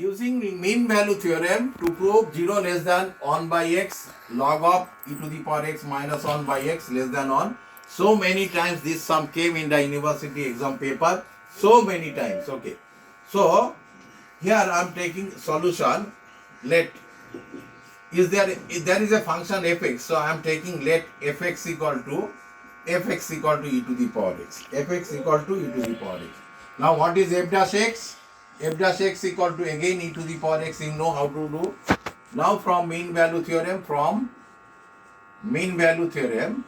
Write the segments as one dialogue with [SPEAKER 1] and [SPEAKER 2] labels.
[SPEAKER 1] Using mean value theorem to prove 0 less than 1 by x log of e to the power x minus 1 by x less than 1. So many times this sum came in the university exam paper. So many times. Okay. So here I am taking solution. Let there is a function fx. So I am taking let fx equal to e to the power x. Fx equal to e to the power x. Now what is f dash x? F dash x equal to again e to the power x. You know how to do. Now from mean value theorem, from mean value theorem,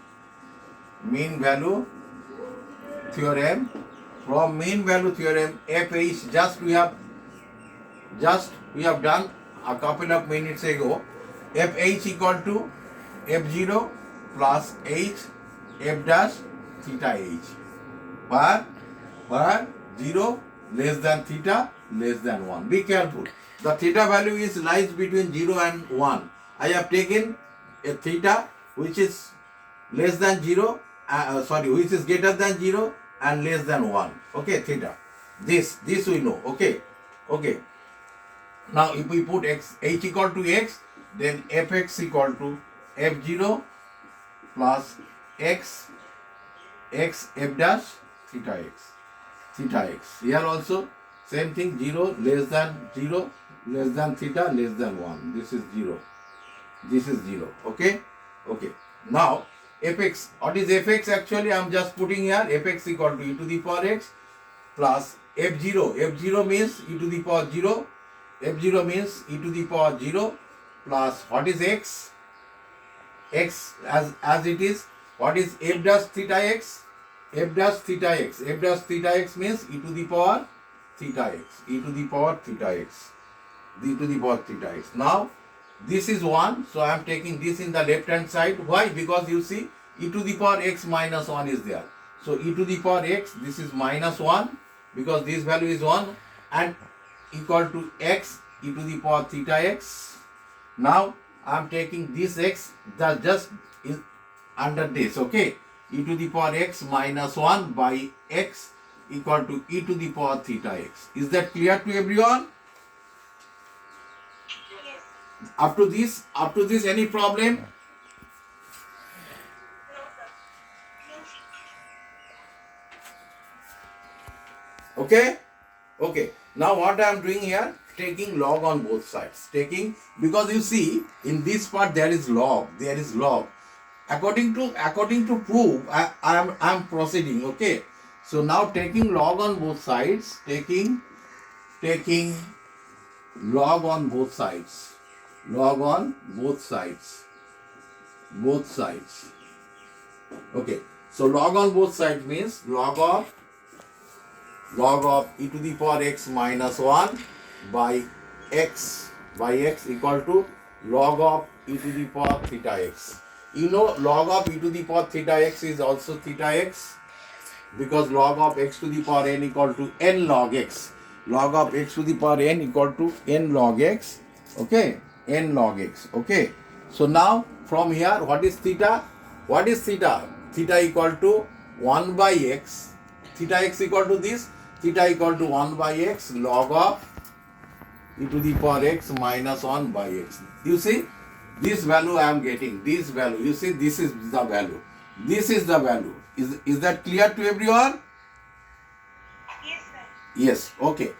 [SPEAKER 1] fh just we have done a couple of minutes ago. Fh equal to f0 plus h f dash theta h where 0 less than theta less than 1. Be careful. The theta value lies between 0 and 1. I have taken a theta which is less than 0, which is greater than 0 and less than 1. Okay, theta. This we know. Okay. Now if we put h equal to x, then fx equal to f0 plus x f dash theta x. Here also same thing, 0 less than theta less than 1. This is 0. Okay. Now fx, what is fx actually? I am just putting here fx equal to e to the power x plus f0 means e to the power 0. f0 means e to the power 0 plus what is x as it is. What is f dash theta x? F dash theta x means e to the power theta x. Now this is 1, so I am taking this in the left hand side. Why? Because you see e to the power x minus 1 is there. So e to the power x, this is minus 1 because this value is 1 and equal to x e to the power theta x. Now I am taking this x that just is under this. Okay. E to the power x minus 1 by x equal to e to the power theta x. Is that clear to everyone?
[SPEAKER 2] Yes.
[SPEAKER 1] Up to this any problem?
[SPEAKER 2] No, sir.
[SPEAKER 1] Okay. Now what I am doing here, taking log on both sides. Because you see in this part there is log. According to proof, I am proceeding. Okay. So now taking log on both sides, taking log on both sides. Okay. So log on both sides means log of e to the power x minus 1 by x equal to log of e to the power theta x. You know log of e to the power theta x is also theta x because log of x to the power n equal to n log x. Log of x to the power n equal to n log x. Okay, n log x. Okay. So now from here, what is theta? Theta equal to 1 by x. Theta x equal to this. Theta equal to 1 by x log of e to the power x minus 1 by x. You see, this value I am getting. This value. You see, this is the value. Is that clear to everyone?
[SPEAKER 2] Yes, sir.
[SPEAKER 1] Yes. Okay.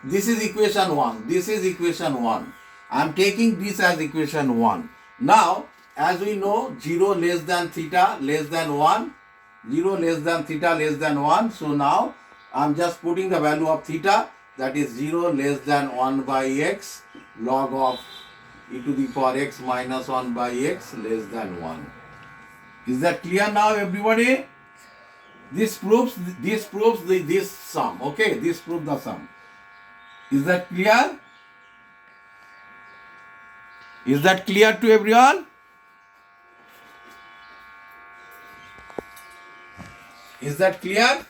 [SPEAKER 1] This is equation 1. I am taking this as equation 1. Now, as we know, 0 less than theta less than 1. 0 less than theta less than 1. So now, I am just putting the value of theta, that is 0 less than 1 by x log of e to the power x minus 1 by x less than 1. Is that clear now, everybody? This proves this sum. Okay, this proves the sum. Is that clear? Is that clear to everyone? Is that clear?
[SPEAKER 2] Yes,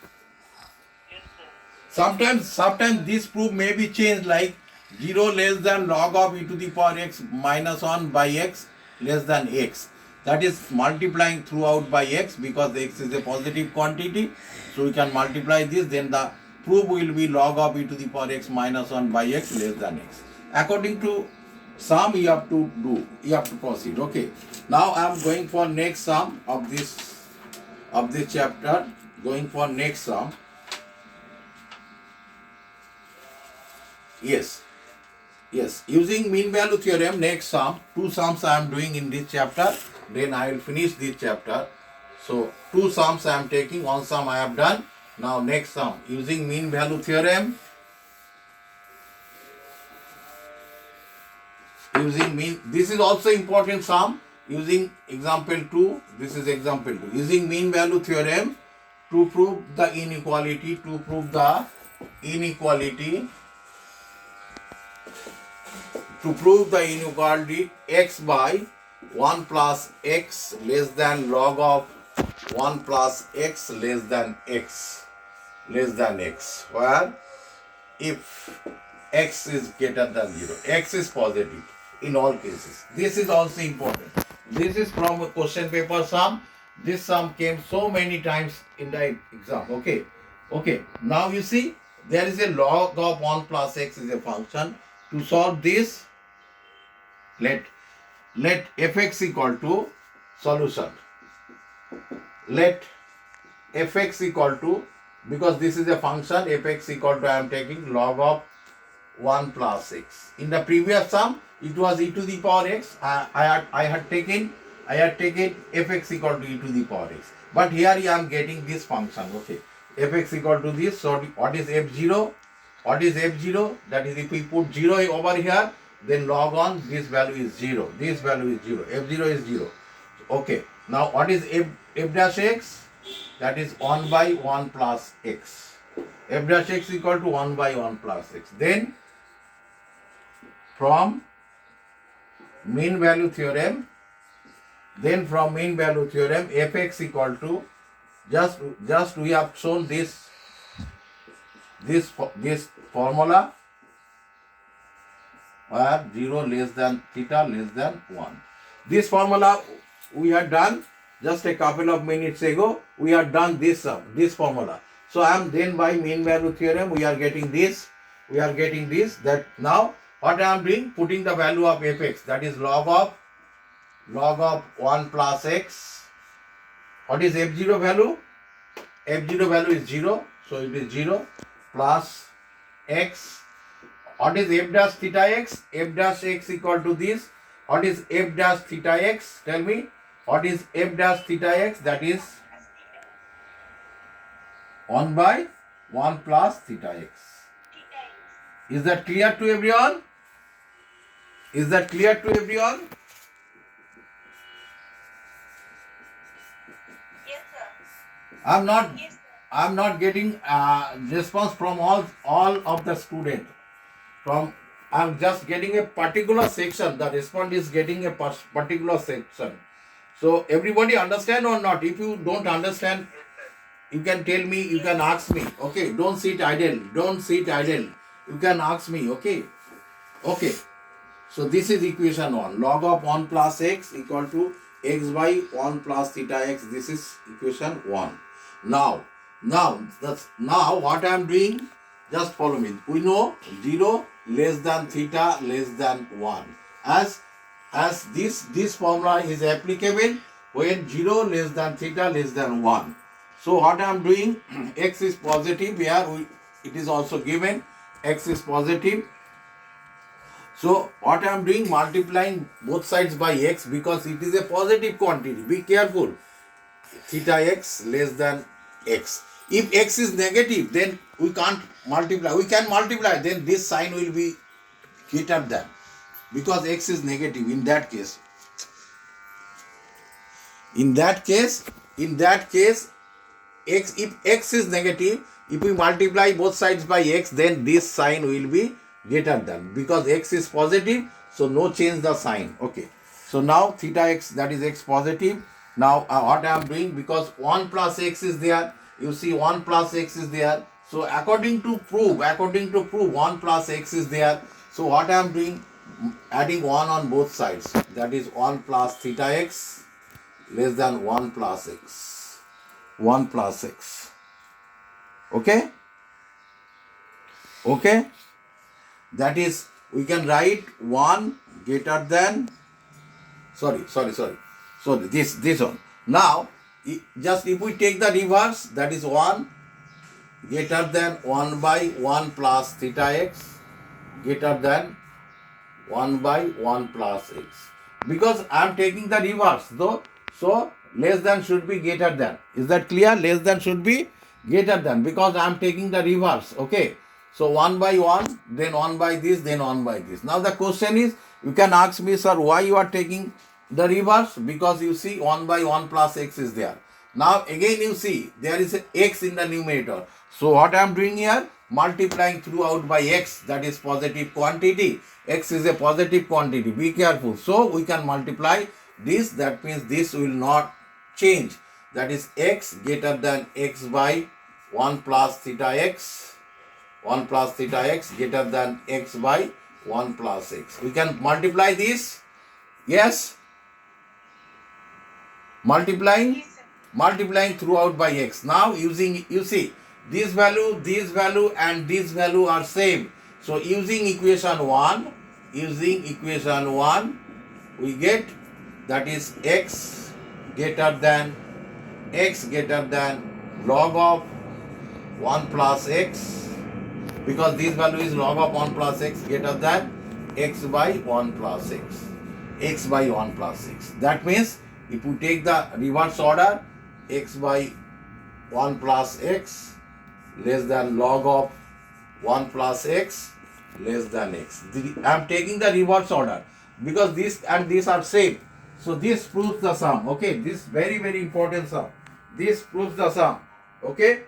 [SPEAKER 2] sir.
[SPEAKER 1] Sometimes this proof may be changed like 0 less than log of e to the power x minus 1 by x less than x. That is multiplying throughout by x because x is a positive quantity. So we can multiply this, then the proof will be log of e to the power x minus 1 by x less than x. according to sum you have to do, you have to proceed. Okay. Now I am going for next sum of this chapter. Going for next sum. Yes. Yes, using mean value theorem, next sum, two sums I am doing in this chapter, then I will finish this chapter. So, two sums I am taking, one sum I have done. Now, next sum, using mean value theorem, this is also important sum, using example 2, this is example 2, using mean value theorem to prove the inequality, x by 1 plus x less than log of 1 plus x less than x, where if x is greater than 0, x is positive in all cases. This is also important. This is from a question paper sum. This sum came so many times in the exam. Okay. Now you see, there is a log of 1 plus x is a function. To solve this, let fx equal to solution. Let fx equal to, because this is a function, fx equal to, I am taking log of 1 plus x. In the previous sum, it was e to the power x. I had taken fx equal to e to the power x. But here I am getting this function. Okay, fx equal to this. So what is f0? That is, if we put 0 over here, then log on, this value is 0. f0 is 0. Okay, now what is f dash x? That is 1 by 1 plus x. F dash x equal to 1 by 1 plus x. Then from mean value theorem, fx equal to, just we have shown this formula, where 0 less than theta less than 1. This formula we had done just a couple of minutes ago. We had done this formula. So I am then, by mean value theorem, we are getting this. That now what I am doing, putting the value of fx, that is log of 1 plus x. What is f0 value? f0 value is 0. So it is 0 plus x. What is f dash theta x? F dash x equal to this. What is f dash theta x? Tell me. What is f dash theta x? That is 1 by 1 plus theta x. Is that clear to everyone? Yes, sir. I'm not getting response from all of the students. I'm just getting a particular section. The response is getting a particular section. So everybody understand or not? If you don't understand, you can tell me, you can ask me. Okay, don't sit idle. You can ask me. Okay. So this is equation 1. Log of 1 plus x equal to x by 1 plus theta x. This is equation 1. Now what I am doing, just follow me. We know 0 less than theta less than 1. As this formula is applicable when 0 less than theta less than 1. So what I am doing, x is positive here, it is also given, x is positive. So what I am doing, multiplying both sides by x, because it is a positive quantity. Be careful. Theta x less than x. If x is negative, then we can't multiply. We can multiply, then this sign will be greater than, because x is negative in that case. In that case, if x is negative, if we multiply both sides by x, then this sign will be greater than, because x is positive, so no change the sign. Okay, so now theta x, that is x positive. Now what I am doing, because 1 plus x is there, you see 1 plus x is there, so according to proof 1 plus x is there. So what I am doing, adding 1 on both sides, that is 1 plus theta x less than 1 plus x. Okay, that is we can write 1 greater than, sorry. So this one. Now, just if we take the reverse, that is 1 greater than 1 by 1 plus theta x greater than 1 by 1 plus x. Because I am taking the reverse, though, so less than should be greater than. Is that clear? Less than should be greater than, because I am taking the reverse. Okay. So 1 by 1, then 1 by this, then 1 by this. Now the question is, you can ask me, sir, why you are taking the reverse? Because you see 1 by 1 plus x is there. Now again you see there is a x in the numerator. So what I am doing here? Multiplying throughout by x, that is positive quantity. X is a positive quantity. Be careful. So we can multiply this. That means this will not change. That is x greater than x by 1 plus theta x. 1 plus theta x greater than x by 1 plus x. We can multiply this. Yes. Multiplying.
[SPEAKER 2] Yes, sir.
[SPEAKER 1] Multiplying throughout by x. Now using, you see, this value and this value are same. So using equation 1, we get, that is x greater than log of 1 plus x, because this value is log of 1 plus x greater than x by 1 plus x. X by 1 plus x. That means if you take the reverse order, x by 1 plus x less than log of 1 plus x less than x. I am taking the reverse order because this and this are same. So this proves the sum. Okay, this very important sum. This proves the sum. Okay.